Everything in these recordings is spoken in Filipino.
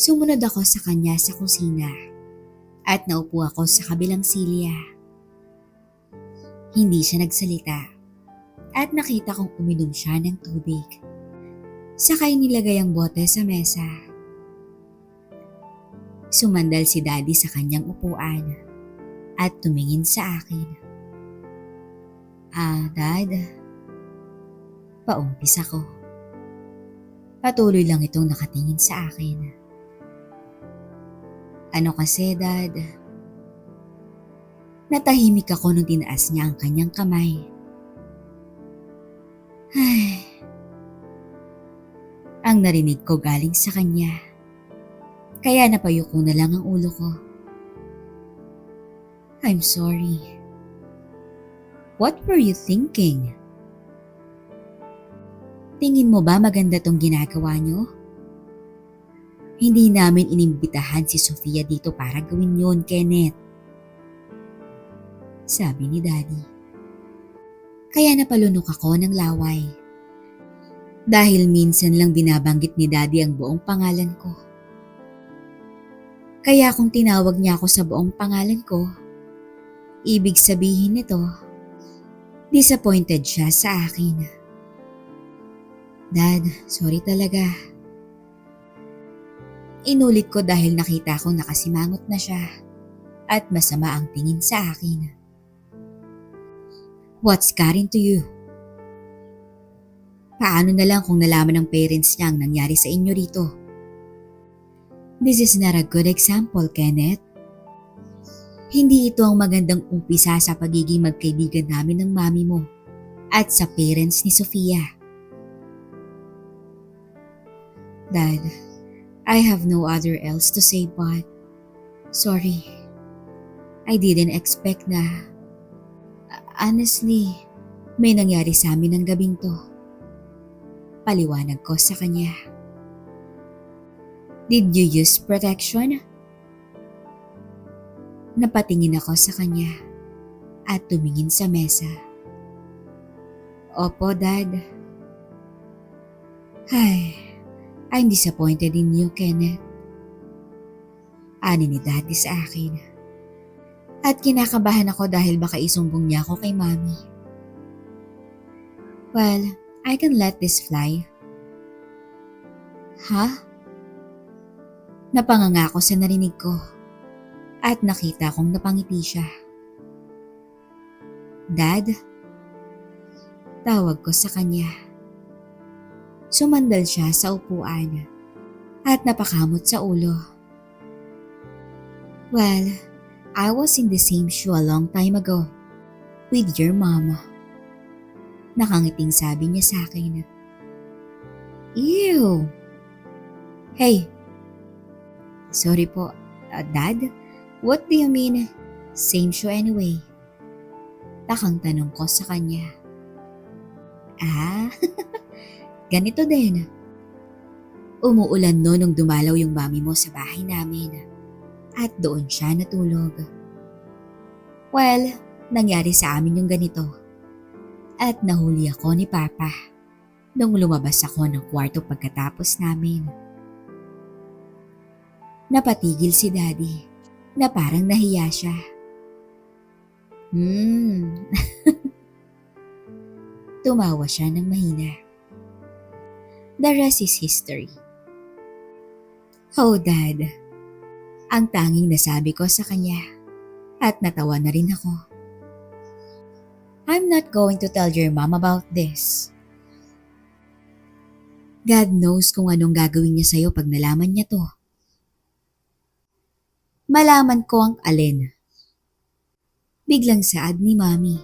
Sumunod ako sa kanya sa kusina at naupo ako sa kabilang silya. Hindi siya nagsalita at nakita kong uminom siya ng tubig. Sakay nilagay ang bote sa mesa. Sumandal si Daddy sa kanyang upuan at tumingin sa akin. Dad, paumpis ako. Patuloy lang itong nakatingin sa akin. Ano kasi, Dad? Natahimik ako nung tinaas niya ang kanyang kamay. Ay, ang narinig ko galing sa kanya. Kaya napayuko na lang ang ulo ko. I'm sorry. What were you thinking? Tingin mo ba maganda tong ginagawa niyo? Hindi namin inimbitahan si Sofia dito para gawin yun, Kenneth. Sabi ni Daddy. Kaya napalunok ako ng laway. Dahil minsan lang binabanggit ni Daddy ang buong pangalan ko. Kaya kung tinawag niya ako sa buong pangalan ko, ibig sabihin nito, disappointed siya sa akin. Dad, sorry talaga. Inulit ko dahil nakita kong nakasimangot na siya at masama ang tingin sa akin. What's gotten to you? Paano na lang kung nalaman ng parents niya ang nangyari sa inyo rito? This is not a good example, Kenneth. Hindi ito ang magandang umpisa sa pagiging magkaibigan namin ng mami mo at sa parents ni Sofia. Dad, I have no other else to say but sorry. I didn't expect na. Honestly, may nangyari sa amin ng gabing to. Paliwanag ko sa kanya. Did you use protection? Napatingin ako sa kanya at tumingin sa mesa. Opo, Dad. Ay, I'm disappointed in you, Kenneth. Ani ni Daddy sa akin. At kinakabahan ako dahil baka isumbong niya ako kay Mami. Well, I can let this fly. Ha? Napanganga ako sa narinig ko at nakita kong napangiti siya. Dad? Tawag ko sa kanya. Sumandal siya sa upuan at napakamot sa ulo. Well, I was in the same shoe a long time ago with your mama. Nakangiting sabi niya sa akin. Ew! Hey! Sorry po, Dad? What do you mean? Same shoe anyway. Takang tanong ko sa kanya. Ganito din. Umuulan no nung dumalaw yung mami mo sa bahay namin. At doon siya natulog. Well, nangyari sa amin yung ganito. At nahuli ako ni Papa nung lumabas ako ng kwarto pagkatapos namin. Napatigil si Daddy na parang nahiya siya. Tumawa siya ng mahina. The rest is history. Oh, Dad. Ang tanging nasabi ko sa kanya at natawa na rin ako. I'm not going to tell your mom about this. God knows kung anong gagawin niya sa'yo pag nalaman niya to. Malaman ko ang alin. Biglang saad ni Mami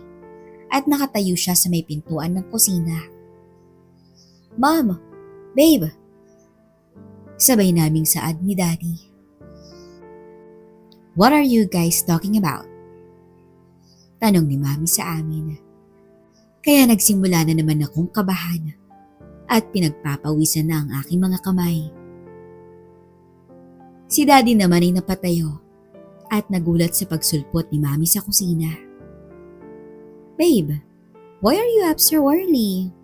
at nakatayo siya sa may pintuan ng kusina. Mom! Babe! Sabay naming saad ni Daddy. What are you guys talking about? Tanong ni Mami sa amin. Kaya nagsimula na naman akong kabahan at pinagpapawisan na ang aking mga kamay. Si Daddy naman ay napatayo at nagulat sa pagsulpot ni Mami sa kusina. Babe, why are you up so early?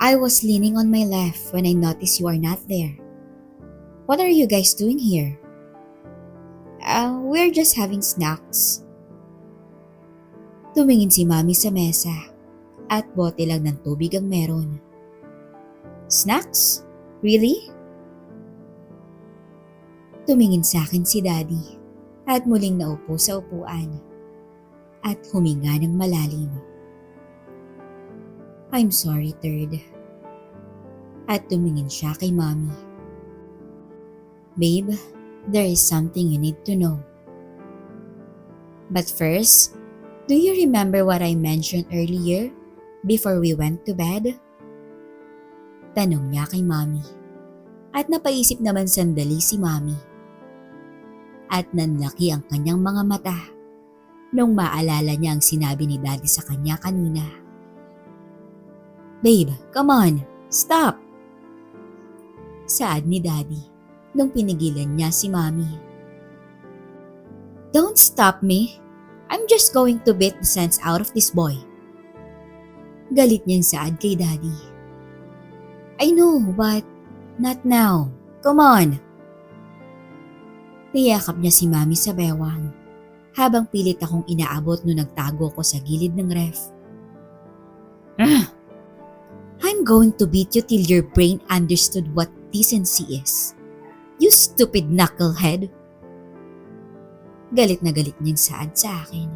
I was leaning on my left when I noticed you are not there. What are you guys doing here? We're just having snacks. Tumingin si Mami sa mesa at bote lang ng tubig ang meron. Snacks? Really? Tumingin sa akin si Daddy at muling naupo sa upuan at huminga ng malalim. I'm sorry, Third. At tumingin siya kay Mommy. Babe, there is something you need to know. But first, do you remember what I mentioned earlier before we went to bed? Tanong niya kay Mommy. At napaisip naman sandali si Mommy. At nanlaki ang kanyang mga mata nung maalala niya ang sinabi ni Daddy sa kanya kanina. Babe, come on, stop! Saad ni Daddy nung pinigilan niya si Mommy. Don't stop me. I'm just going to beat the sense out of this boy. Galit niyang saad kay Daddy. I know, but not now. Come on. Niyakap niya si Mommy sa bewang habang pilit akong inaabot nung nagtago ko sa gilid ng ref. I'm going to beat you till your brain understood what decency is. You stupid knucklehead. Galit na galit niyang saad sa akin.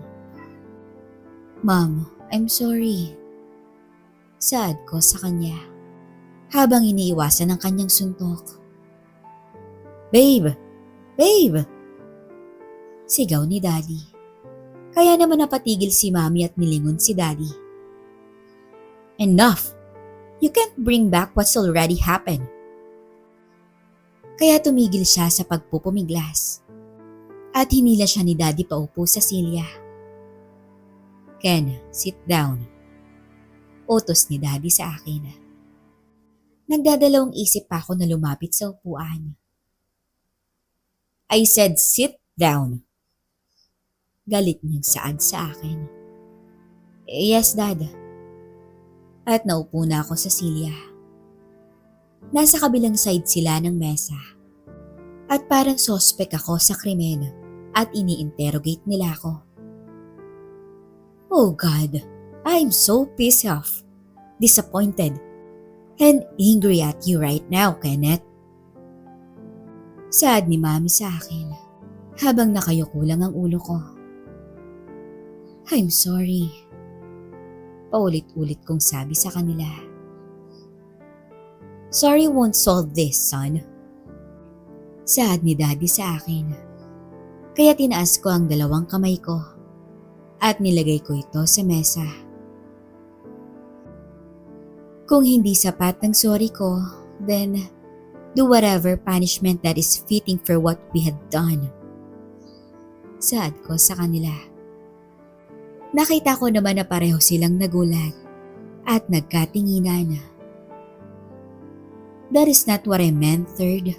Mom, I'm sorry. Saad ko sa kanya habang iniiwasan ang kanyang suntok. Babe! Babe! Sigaw ni Daddy. Kaya naman napatigil si Mommy at nilingon si Daddy. Enough! You can't bring back what's already happened. Kaya tumigil siya sa pagpupumiglas at hinila siya ni Daddy paupo sa silya. Ken, sit down. Utos ni Daddy sa akin. Nagdadalawang isip pa ako na lumapit sa upuan. I said sit down. Galit niyang saad sa akin. Yes, Dad. At naupo na ako sa silya. Nasa kabilang side sila ng mesa. At parang sospek ako sa krimen at ini-interrogate nila ako. Oh God, I'm so pissed off, disappointed, and angry at you right now, Kenneth. Saad ni Mommy sa akin habang nakayuko lang ang ulo ko. I'm sorry. Paulit-ulit kong sabi sa kanila. Sorry won't solve this, son. Saad ni Daddy sa akin. Kaya tinaas ko ang dalawang kamay ko at nilagay ko ito sa mesa. Kung hindi sapat ng sorry ko, then do whatever punishment that is fitting for what we had done. Saad ko sa kanila. Nakita ko naman na pareho silang nagulat at nagkatinginan. That is not what I meant, Third.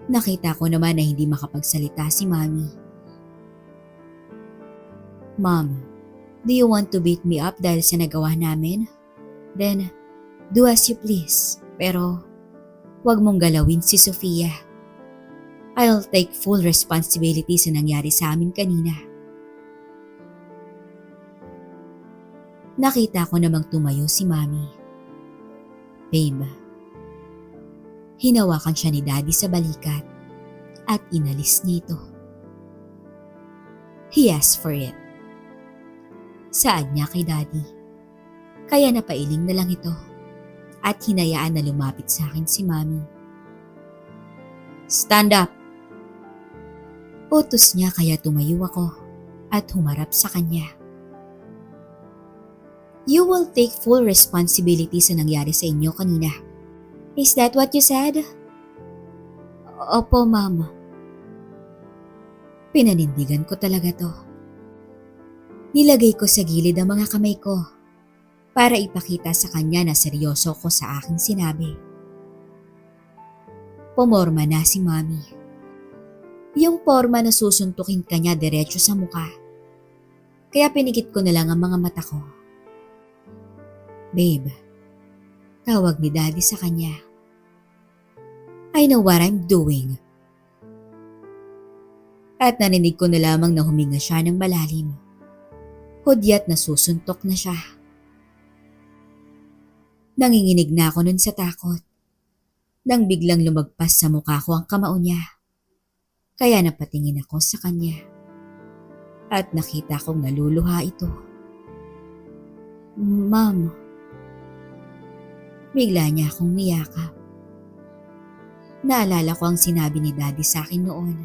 Nakita ko naman na hindi makapagsalita si Mommy. Mom, do you want to beat me up dahil sa nagawa namin? Then, do as you please. Pero, huwag mong galawin si Sofia. I'll take full responsibility sa nangyari sa amin kanina. Nakita ko namang tumayo si Mommy. Babe, hinawakan siya ni Daddy sa balikat at inalis niya ito. He asked for it. Saad niya kay Daddy. Kaya napailing na lang ito at hinayaan na lumapit sa akin si Mommy. Stand up! Utos niya kaya tumayo ako at humarap sa kanya. You will take full responsibility sa nangyari sa inyo kanina. Is that what you said? Opo, Ma'am. Pinanindigan ko talaga to. Nilagay ko sa gilid ang mga kamay ko para ipakita sa kanya na seryoso ko sa aking sinabi. Pumorma na si Mommy. Yung porma na susuntukin kanya diretso sa mukha. Kaya pinikit ko na lang ang mga mata ko. Babe, tawag ni Daddy sa kanya. I know what I'm doing. At narinig ko na lamang na huminga siya ng malalim. Hudyat na susuntok na siya. Nanginginig na ako nun sa takot. Nang biglang lumagpas sa mukha ko ang kamao niya. Kaya napatingin ako sa kanya. At nakita kong naluluha ito. Ma'am. Bigla niya akong niyakap. Naalala ko ang sinabi ni Daddy sa akin noon.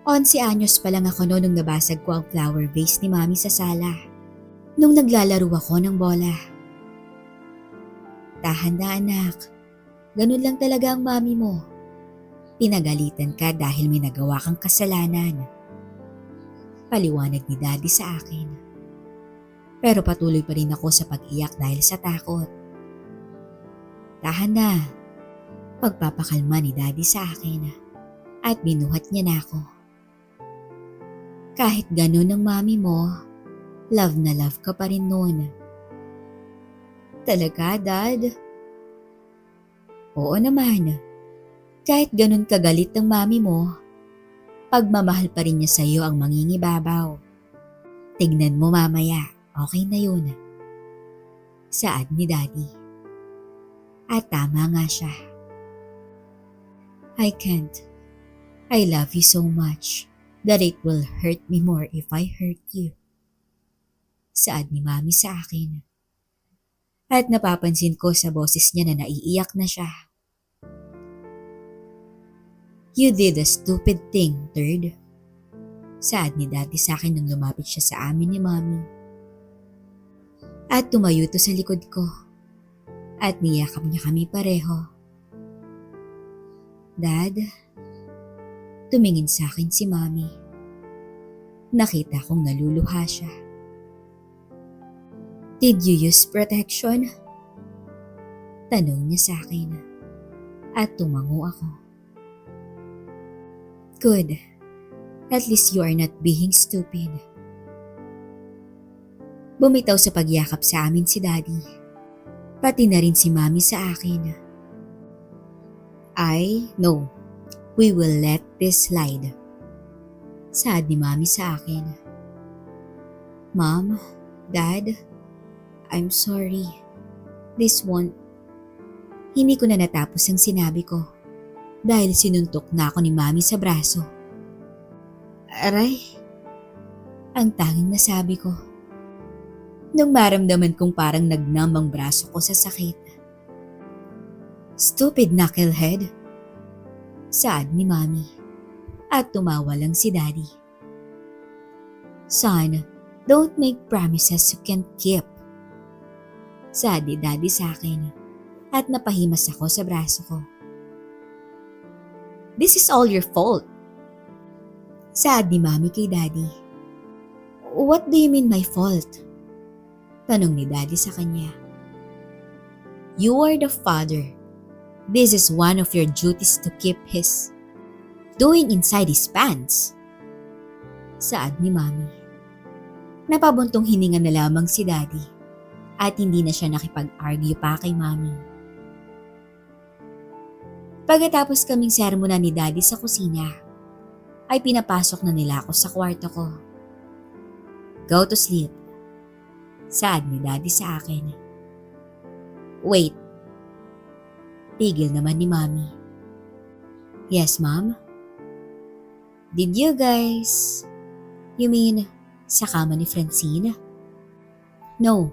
11 anyos pa lang ako noon nung nabasag ko ang flower vase ni Mami sa sala. Nung naglalaro ako ng bola. Tahan na anak. Ganun lang talaga ang mami mo. Pinagalitan ka dahil may nagawa kang kasalanan. Paliwanag ni Daddy sa akin. Pero patuloy pa rin ako sa pag-iyak dahil sa takot. Tahan na. Pagpapakalma ni Daddy sa akin at binuhat niya na ako. Kahit ganun ang mami mo, love na love ka pa rin noon. Talaga, Dad? Oo naman. Kahit ganun kagalit ng mami mo, pagmamahal pa rin niya sa iyo ang mangingibabaw. Tignan mo mamaya, okay na yun. Saad ni Daddy. At tama nga siya. I can't. I love you so much that it will hurt me more if I hurt you. Saad ni Mami sa akin. At napapansin ko sa boses niya na naiiyak na siya. You did a stupid thing, Third. Saad ni Daddy sa akin nung lumapit siya sa amin ni Mami. At tumayo to sa likod ko. At niyakap niya kami pareho. Dad, tumingin sa akin si Mami. Nakita kong naluluha siya. Did you use protection? Tanong niya sa akin. At tumango ako. Good. At least you are not being stupid. Bumitaw sa pagyakap sa amin si Daddy. Pati na rin si Mami sa akin. No. We will let this slide. Saad ni Mami sa akin. Mom, Dad, I'm sorry. This won't. Hindi ko na natapos ang sinabi ko dahil sinuntok na ako ni Mami sa braso. Aray, ang tanging nasabi ko. Nung maramdaman kong parang nagnam ang braso ko sa sakit. Stupid knucklehead. Saad ni Mami. At tumawa lang si Daddy. Son, don't make promises you can't keep. Saad ni Daddy sa akin. At napahimas ako sa braso ko. This is all your fault. Saad ni Mami kay Daddy. What do you mean my fault? Tanong ni Daddy sa kanya. You are the father. This is one of your duties to keep his doing inside his pants. Saad ni Mami. Napabuntong hininga na lamang si Daddy at hindi na siya nakipag-argue pa kay Mami. Pagkatapos kaming sermonan ni Daddy sa kusina, ay pinapasok na nila ako sa kwarto ko. Go to sleep. Saad ni Daddy sa akin. Wait. Pigil naman ni Mami. Yes, Mom? Did you guys... You mean, sa kama ni Francine? No.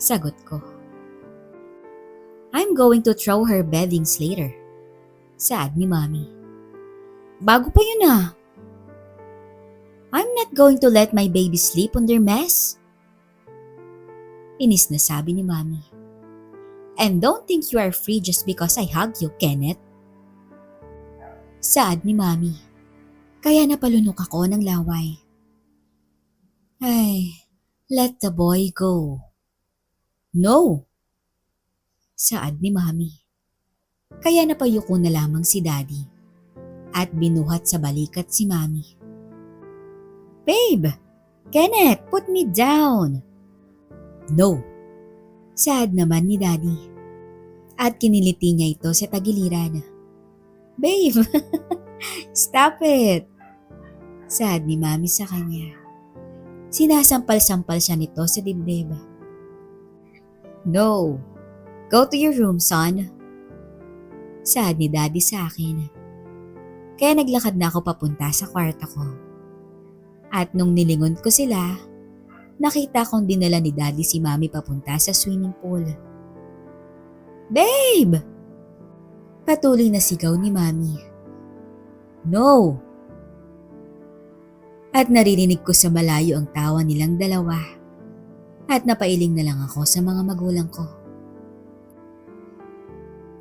Sagot ko. I'm going to throw her beddings later. Saad ni Mami. Bago pa yun ah. I'm not going to let my baby sleep on their mess. Inis na sabi ni Mami. And don't think you are free just because I hug you, Kenneth. Saad ni Mami. Kaya napalunok ako ng laway. Ay, let the boy go. No! Saad ni Mami. Kaya napayuko na lamang si Daddy at binuhat sa balikat si Mami. Babe! Kenneth, put me down! No! Saad naman ni Daddy. At kiniliti niya ito sa tagiliran. Babe, stop it! Saad ni Mami sa kanya. Sinasampal-sampal siya nito sa dibdib. No, go to your room, son. Saad ni Daddy sa akin. Kaya naglakad na ako papunta sa kwarto ko. At nung nilingon ko sila, nakita kong dinala ni Daddy si Mami papunta sa swimming pool. Babe! Patuloy na sigaw ni Mami. No! At naririnig ko sa malayo ang tawa nilang dalawa. At napailing na lang ako sa mga magulang ko.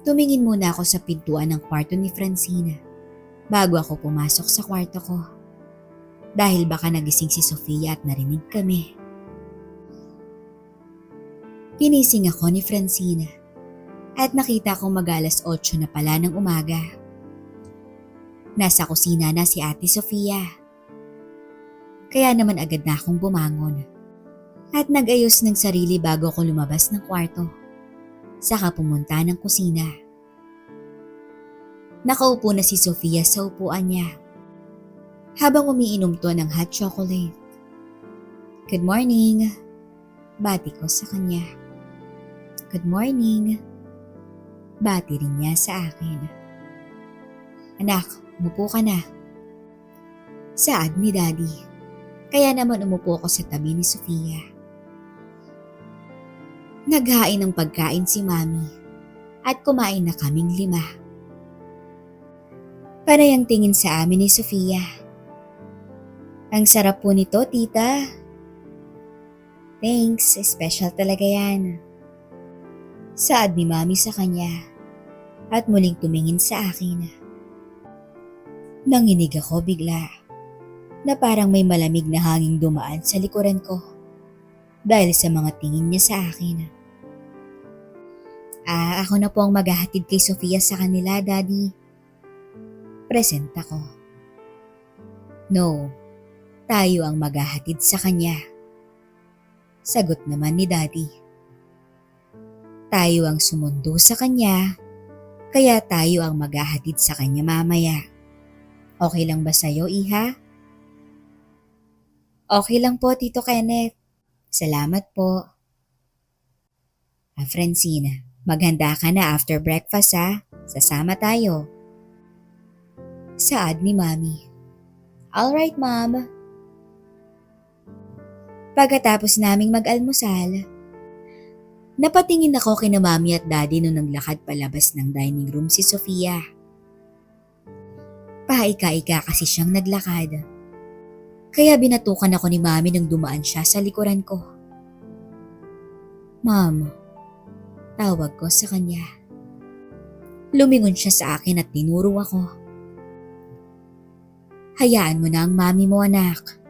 Tumingin muna ako sa pintuan ng kwarto ni Francina bago ako pumasok sa kwarto ko. Dahil baka nagising si Sofia at narinig kami. Ginising ako ni Francina at nakita kong mag-alas 8 na pala ng umaga. Nasa kusina na si Ate Sofia. Kaya naman agad na akong bumangon at nag-ayos ng sarili bago ako lumabas ng kwarto. Saka pumunta ng kusina. Nakaupo na si Sofia sa upuan niya habang umiinom to ng hot chocolate. Good morning, bati ko sa kanya. Good morning, bati rin niya sa akin. Anak, umupo ka na. Saad ni Daddy. Kaya naman umupo ako sa tabi ni Sofia. Naghain ng pagkain si Mami at kumain na kaming 5. Panay ang tingin sa amin ni Sofia. Ang sarap po nito, tita. Thanks, special talaga yan. Saad ni Mami sa kanya at muling tumingin sa akin. Nanginig ako bigla na parang may malamig na hanging dumaan sa likuran ko dahil sa mga tingin niya sa akin. Ako na po ang maghahatid kay Sofia sa kanila, Daddy. Present ako. No, tayo ang maghahatid sa kanya. Sagot naman ni Daddy. Tayo ang sumundo sa kanya, kaya tayo ang maghahatid sa kanya mamaya. Okay lang ba sa'yo, Iha? Okay lang po, Tito Kenneth. Salamat po. Francina, maghanda ka na after breakfast ha. Sasama tayo. Saad ni Mami. Alright, Mom. Pagkatapos naming mag-almusal, napatingin ako kina Mami at Daddy nung naglakad palabas ng dining room si Sofia. Paika-ika kasi siyang naglakad. Kaya binatukan ako ni Mami nang dumaan siya sa likuran ko. Mom, tawag ko sa kanya. Lumingon siya sa akin at tinuro ako. Hayaan mo na ang Mami mo, anak.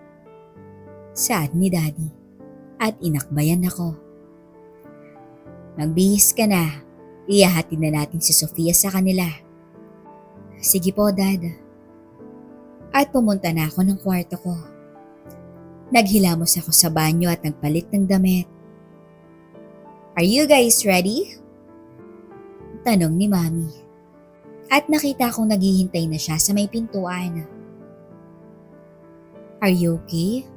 Saad ni Daddy at inakbayan ako. Magbihis ka na, iyahatid na natin si Sofia sa kanila. Sige po, Dad. At pumunta na ako ng kwarto ko. Naghilamos ako sa banyo at nagpalit ng damit. Are you guys ready? Tanong ni Mami. At nakita kong naghihintay na siya sa may pintuan. Are you okay?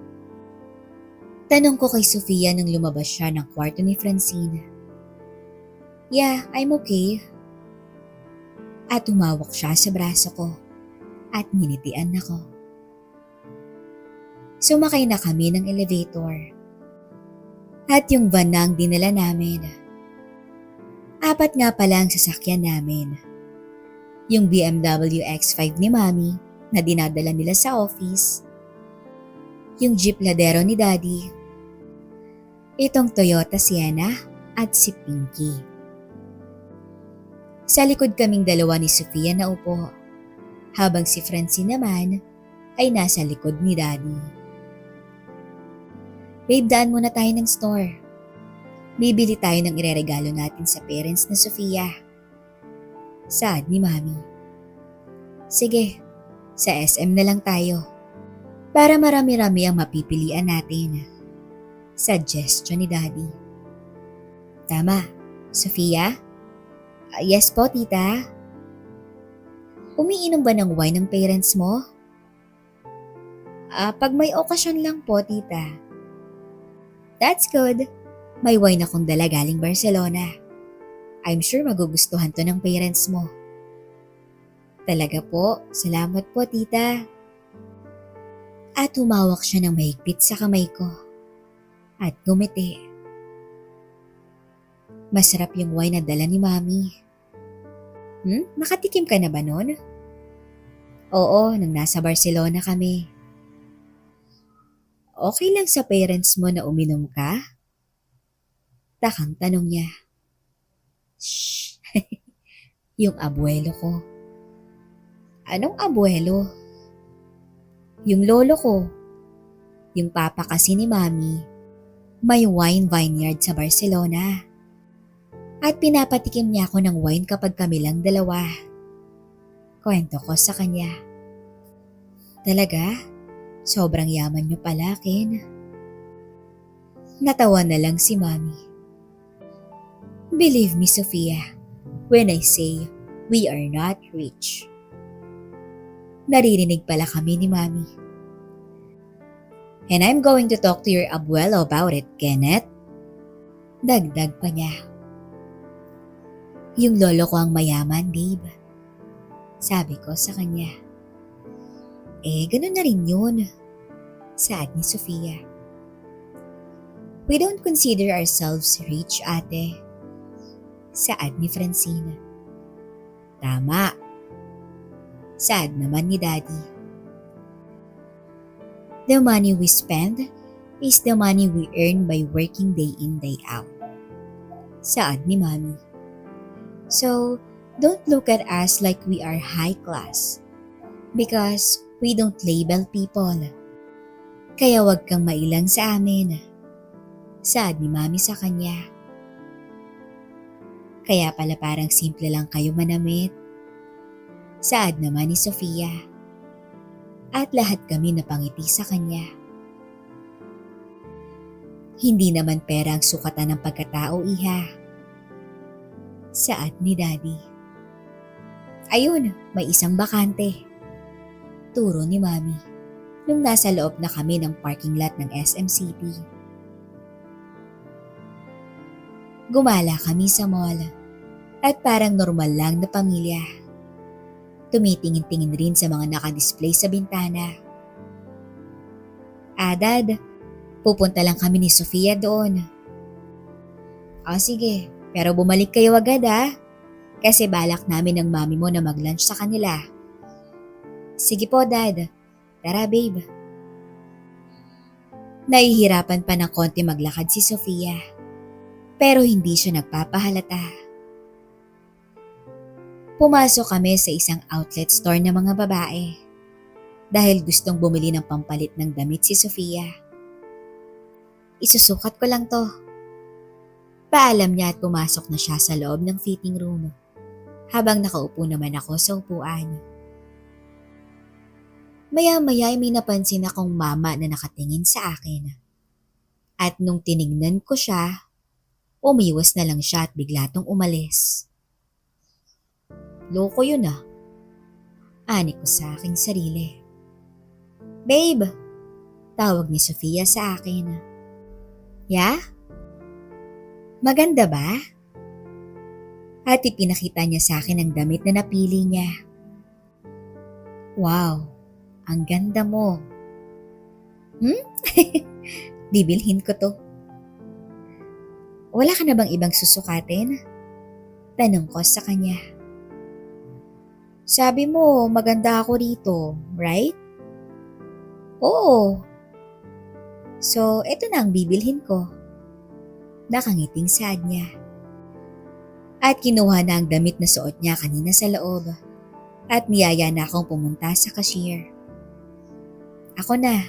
Tanong ko kay Sofia nang lumabas siya ng kwarto ni Francina. Yeah, I'm okay. At tumawak siya sa braso ko at nginitian ako. Sumakay na kami ng elevator. At yung van na ang dinala namin. 4 nga pala ang sasakyan namin. Yung BMW X5 ni Mami na dinadala nila sa office. Yung Jeep Ladero ni Daddy. Itong Toyota Sienna at si Pinky. Sa likod kaming dalawa ni Sofia na upo, habang si Francine naman ay nasa likod ni Daddy. Babe, daan muna tayo ng store. Bibili tayo ng ireregalo natin sa parents na Sofia. Saad ni Mami. Sige, sa SM na lang tayo. Para marami-rami ang mapipilian natin. Suggestion ni Daddy. Tama, Sofia? Yes po, tita. Umiinom ba ng wine ng parents mo? Pag may okasyon lang po, tita. That's good. May wine akong dala galing Barcelona. I'm sure magugustuhan to ng parents mo. Talaga po, salamat po, tita. At humawak siya ng mahigpit sa kamay ko. At gumiti. Masarap yung wine na dala ni Mami. Nakatikim ka na ba nun? Oo, nang nasa Barcelona kami. Okay lang sa parents mo na uminom ka? Takang tanong niya. Shh, yung abuelo ko. Anong abuelo? Yung lolo ko. Yung papa kasi ni Mami. May wine vineyard sa Barcelona. At pinapatikim niya ako ng wine kapag kami lang dalawa. Kwento ko sa kanya. Talaga? Sobrang yaman niyo pala, Ken. Natawa na lang si Mami. Believe me, Sofia, when I say we are not rich. Naririnig pala kami ni Mami. And I'm going to talk to your abuelo about it, Kenneth. Dagdag pa niya. Yung lolo ko ang mayaman, babe. Sabi ko sa kanya. Ganun na rin yun. Saad ni Sofia. We don't consider ourselves rich, ate. Saad ni Francine. Tama. Saad naman ni Daddy. The money we spend is the money we earn by working day in, day out. Saad ni Mami. So, don't look at us like we are high class because we don't label people. Kaya wag kang mailang sa amin. Saad ni Mami sa kanya. Kaya pala parang simple lang kayo manamit. Saad naman ni Sofia. At lahat kami napangiti sa kanya. Hindi naman pera ang sukatan ng pagkatao, iha. Saad ni Daddy. Ayun, may isang bakante. Turo ni Mami nung nasa loob na kami ng parking lot ng SM City. Gumala kami sa mall at parang normal lang na pamilya. Tumitingin-tingin rin sa mga nakadisplay sa bintana. Dad, pupunta lang kami ni Sofia doon. Sige, pero bumalik kayo agad kasi balak namin ng mami mo na mag-lunch sa kanila. Sige po, Dad. Tara, babe. Nahihirapan pa ng konti maglakad si Sofia. Pero hindi siya nagpapahalata. Pumasok kami sa isang outlet store ng mga babae dahil gustong bumili ng pampalit ng damit si Sofia. Isusukat ko lang to. Paalam niya at pumasok na siya sa loob ng fitting room habang nakaupo naman ako sa upuan. Maya-maya ay may napansin akong mama na nakatingin sa akin. At nung tinignan ko siya, umiwas na lang siya at bigla tong umalis. Loko yun Ani ko sa aking sarili. Babe, tawag ni Sofia sa akin. Yeah? Maganda ba? At ipinakita niya sa akin ang damit na napili niya. Wow, ang ganda mo. Bibilhin ko to. Wala ka na bang ibang susukatin? Tanong ko sa kanya. Sabi mo, maganda ako rito, right? Oo. So, eto na ang bibilhin ko. Nakangiting sad niya. At kinuha na ang damit na suot niya kanina sa loob. At niyaya na akong pumunta sa cashier. Ako na,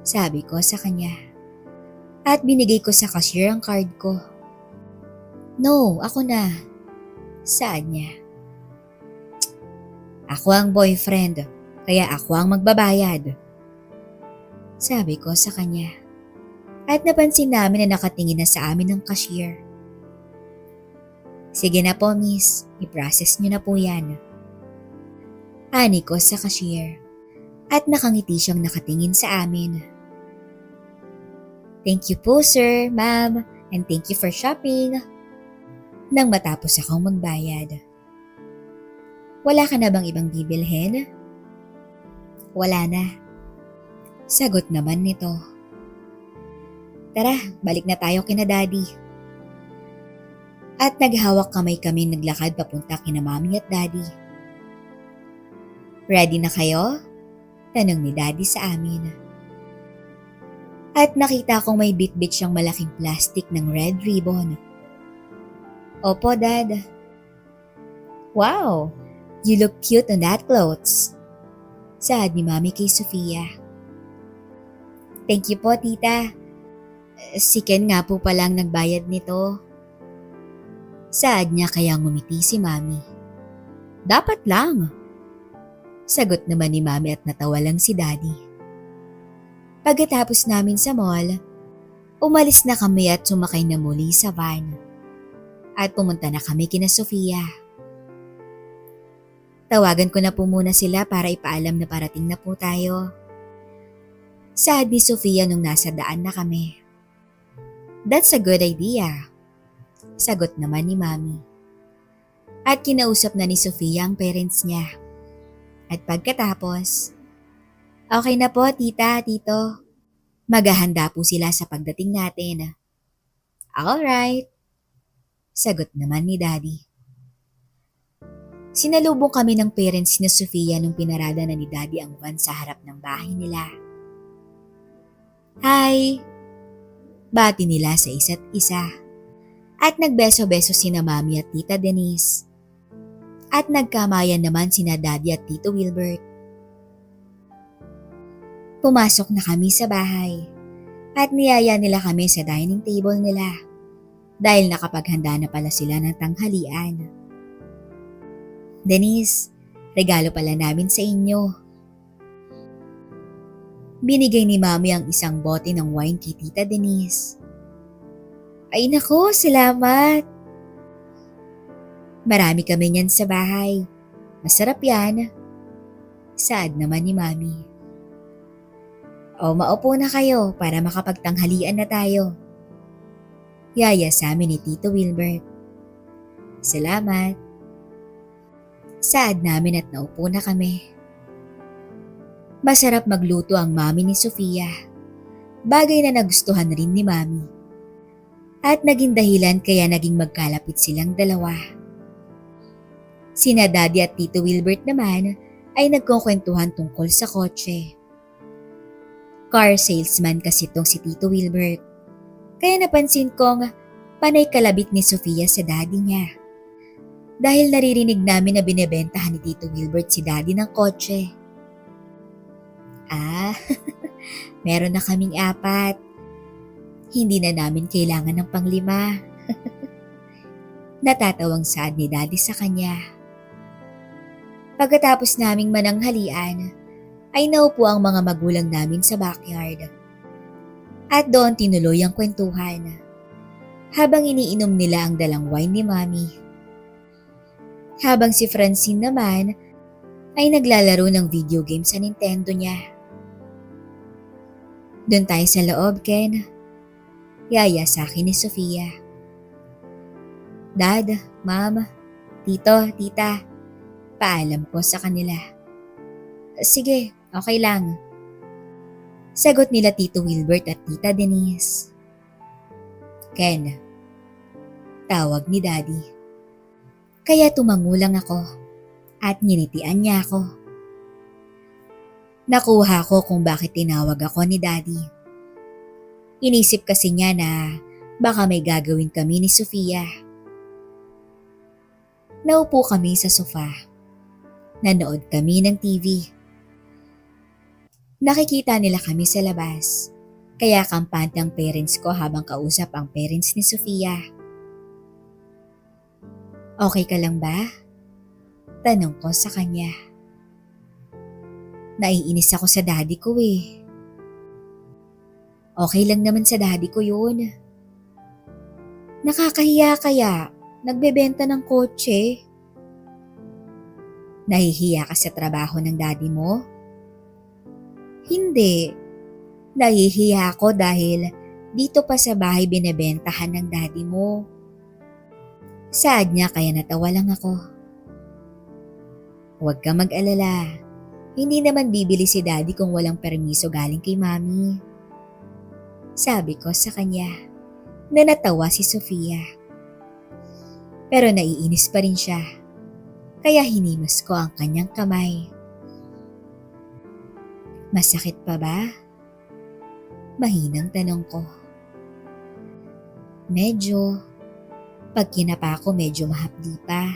sabi ko sa kanya. At binigay ko sa cashier ang card ko. No, ako na, saad niya. Ako ang boyfriend, kaya ako ang magbabayad. Sabi ko sa kanya. At napansin namin na nakatingin na sa amin ang cashier. Sige na po, miss. I-process niyo na po yan. Ani ko sa cashier. At nakangiti siyang nakatingin sa amin. Thank you po, sir, ma'am, and thank you for shopping. Nang matapos akong magbayad. Wala ka na bang ibang bibilhin? Wala na. Sagot naman nito. Tara, balik na tayo kina daddy. At naghawak kamay kami naglakad papunta kina mami at daddy. Ready na kayo? Tanong ni daddy sa amin. At nakita kong may bit-bit siyang malaking plastic ng red ribbon. Opo, dad. Wow, you look cute on that clothes. Saad ni mami kay Sofia. Thank you po, tita. Si Ken nga po palang nagbayad nito. Saad niya kaya ngumiti si mami. Dapat lang. Sagot naman ni mami at natawa lang si daddy. Pagkatapos namin sa mall, umalis na kami at sumakay na muli sa van. At pumunta na kami kina Sofia. Tawagan ko na po muna sila para ipaalam na parating na po tayo. Saad ni Sofia nung nasa daan na kami. That's a good idea. Sagot naman ni mami. At kinausap na ni Sofia ang parents niya. At pagkatapos, okay na po tita, tito. Maghahanda po sila sa pagdating natin. Alright. Sagot naman ni daddy. Sinalubong kami ng parents ni Sofia nung pinarada na ni daddy ang van sa harap ng bahay nila. Hi! Bati nila sa isa't isa. At nagbeso-beso sina mami at tita Denise. At nagkamayan naman sina daddy at tito Wilbert. Pumasok na kami sa bahay. At niyaya nila kami sa dining table nila. Dahil nakapaghanda na pala sila ng tanghalian. Denise, regalo pala namin sa inyo. Binigay ni mami ang isang bote ng wine kay tita Denise. Ay nako, salamat. Marami kami niyan sa bahay. Masarap yan. Saad naman ni mami. O maupo na kayo para makapagtanghalian na tayo. Yaya sa amin ni Tito Wilbert. Salamat. Saad namin at naupo na kami. Masarap magluto ang mami ni Sofia. Bagay na nagustuhan rin ni mami. At naging dahilan kaya naging magkalapit silang dalawa. Sina Daddy at Tito Wilbert naman ay nagkukwentuhan tungkol sa kotse. Car salesman kasi tong si Tito Wilbert. Kaya napansin kong panay kalabit ni Sofia sa daddy niya. Dahil naririnig namin na binebentahan ni Tito Wilbert si daddy ng kotse. Meron na kaming 4. Hindi na namin kailangan ng pang-5. Natatawang saad ni daddy sa kanya. Pagkatapos naming mananghalian, ay naupo ang mga magulang namin sa backyard. At doon tinuloy ang kwentuhan. Habang iniinom nila ang dalang wine ni mami. Habang si Francine naman ay naglalaro ng video game sa Nintendo niya. Doon tayo sa loob, Ken. Yaya sa akin ni Sofia. Dad, Mom, Tito, Tita, paalam ko sa kanila. Sige, okay lang. Sagot nila Tito Wilbert at Tita Denise. Ken, tawag ni Daddy. Kaya tumangulang ako at ninitian niya ako. Nakuha ko kung bakit tinawag ako ni Daddy. Inisip kasi niya na baka may gagawin kami ni Sofia. Naupo kami sa sofa. Nanood kami ng TV. Nakikita nila kami sa labas. Kaya kampante ang parents ko habang kausap ang parents ni Sofia. Okay ka lang ba? Tanong ko sa kanya. Naiinis ako sa daddy ko eh. Okay lang naman sa daddy ko yun. Nakakahiya kaya nagbebenta ng kotse. Nahihiya ka sa trabaho ng daddy mo? Hindi. Nahihiya ako dahil dito pa sa bahay binebentahan ng daddy mo. Saad niya kaya natawa lang ako. Huwag ka mag-alala. Hindi naman bibili si daddy kung walang permiso galing kay mami. Sabi ko sa kanya na natawa si Sofia. Pero naiinis pa rin siya. Kaya hinimas ko ang kanyang kamay. Masakit pa ba? Mahinang tanong ko. Medyo. Pag kinapa ko medyo mahapdi pa.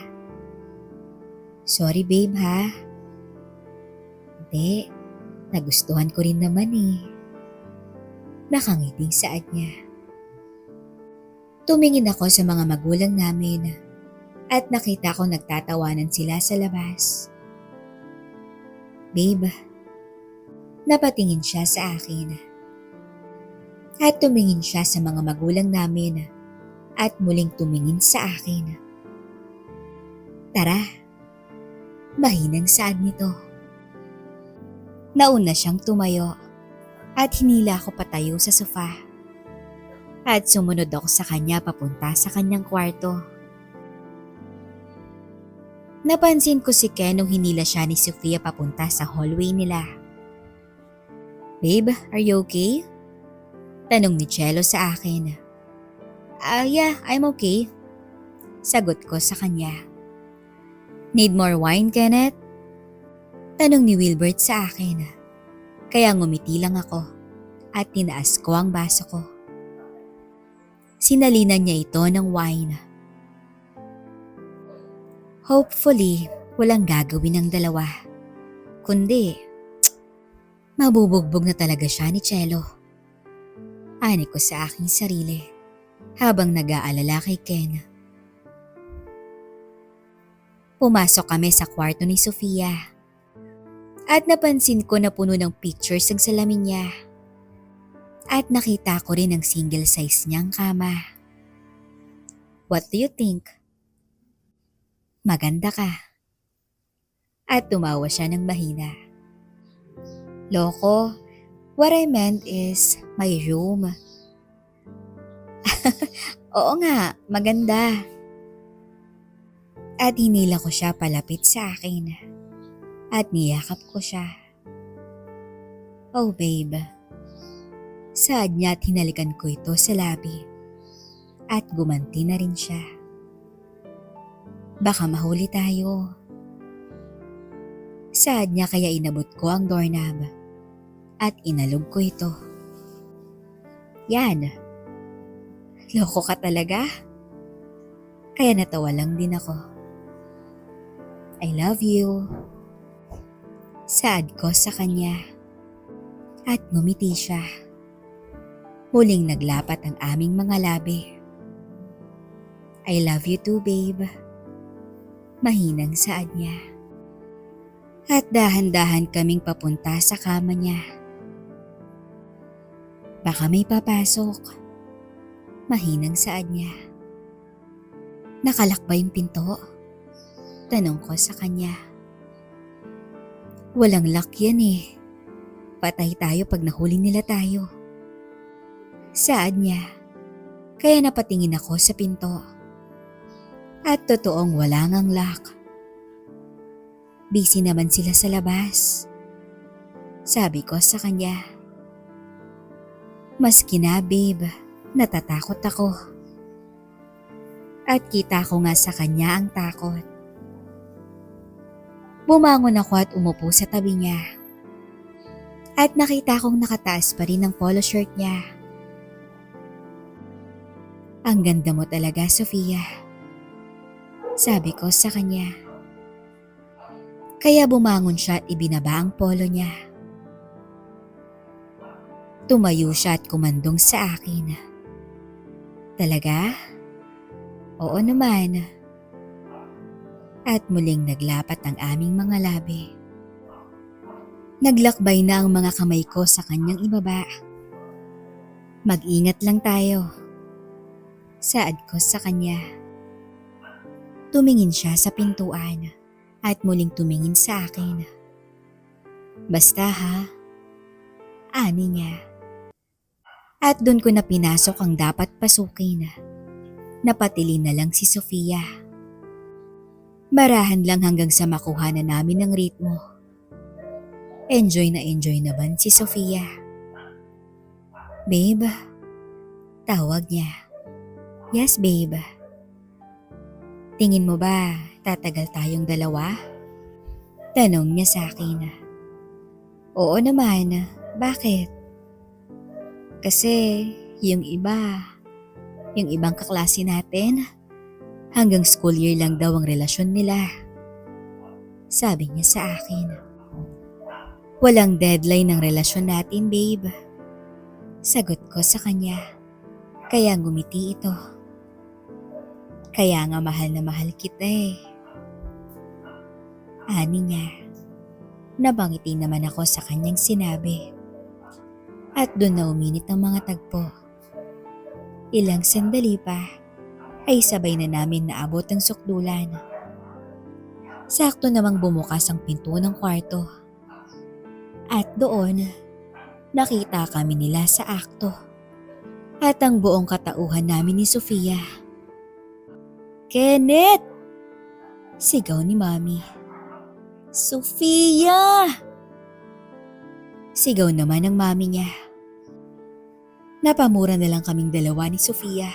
Sorry babe ha. Hindi. Nagustuhan ko rin naman eh. Nakangiting saad niya. Tumingin ako sa mga magulang namin at nakita ko nagtatawanan sila sa labas. Babe, napatingin siya sa akin. At tumingin siya sa mga magulang namin at muling tumingin sa akin. Tara, mahinang saad nito. Nauna siyang tumayo at hinila ako patayo sa sofa. At sumunod ako sa kanya papunta sa kanyang kwarto. Napansin ko si Ken nung hinila siya ni Sofia papunta sa hallway nila. Babe, are you okay? Tanong ni Cello sa akin. Yeah, I'm okay. Sagot ko sa kanya. Need more wine, Kenneth? Tanong ni Wilbert sa akin. Kaya ngumiti lang ako at tinaas ko ang baso ko. Sinalinan niya ito ng wine. Hopefully, walang gagawin ng dalawa. Kundi, mabubugbog na talaga siya ni Cello. Ani ko sa aking sarili habang nag-aalala kay Ken. Pumasok kami sa kwarto ni Sofia at napansin ko na puno ng pictures ang salamin niya. At nakita ko rin ang single size niyang kama. What do you think? Maganda ka. At tumawa siya ng mahina. Loko, what I meant is my room. Oo nga, maganda. At hinila ko siya palapit sa akin. At niyakap ko siya. Oh babe. Saad niya at hinalikan ko ito sa labi. At gumanti na rin siya. Baka mahuli tayo. Saad niya kaya inabot ko ang doorknob at inalog ko ito. Yan. Loko ka talaga? Kaya natawa lang din ako. I love you. Saad ko sa kanya. At ngumiti siya. Muling naglapat ang aming mga labi. I love you too, babe. Mahinang saad niya. At dahan-dahan kaming papunta sa kama niya. Baka may papasok. Mahinang saad niya. Nakalak ba yung pinto? Tanong ko sa kanya. Walang lock yan eh. Patay tayo pag nahuli nila tayo. Saad niya. Kaya napatingin ako sa pinto. At totoong wala ngang lock. Busy naman sila sa labas. Sabi ko sa kanya. Maski na babe, natatakot ako. At kita ko nga sa kanya ang takot. Bumangon ako at umupo sa tabi niya. At nakita kong nakataas pa rin ang polo shirt niya. Ang ganda mo talaga, Sofia. Sabi ko sa kanya. Kaya bumangon siya at ibinaba ang polo niya. Tumayo siya at kumandong sa akin. Talaga? Oo naman. At muling naglapat ang aming mga labi. Naglakbay na ang mga kamay ko sa kanyang ibaba. Mag-ingat lang tayo. Saad ko sa kanya. Tumingin siya sa pintuan at muling tumingin sa akin. Basta ha, ani niya. At doon ko na pinasok ang dapat pasukin. Napatili na lang si Sofia. Barahan lang hanggang sa makuha na namin ng ritmo. Enjoy na naman si Sofia. Babe, tawag niya. Yes, babe. Tingin mo ba tatagal tayong dalawa? Tanong niya sa akin. Oo naman, bakit? Kasi yung ibang kaklase natin, hanggang school year lang daw ang relasyon nila. Sabi niya sa akin. Walang deadline ng relasyon natin, babe. Sagot ko sa kanya. Kaya ngumiti ito. Kaya nga mahal na mahal kita eh. Ani niya. Nabangiti naman ako sa kanyang sinabi. At doon na uminit ang mga tagpo. Ilang sandali pa ay sabay na namin naabot ang sukdulan. Sakto namang bumukas ang pinto ng kwarto. At doon, nakita kami nila sa akto. At ang buong katauhan namin ni Sofia. Kenneth! Sigaw ni Mami. Sofia! Sigaw naman ng mami niya. Napamura na lang kaming dalawa ni Sofia.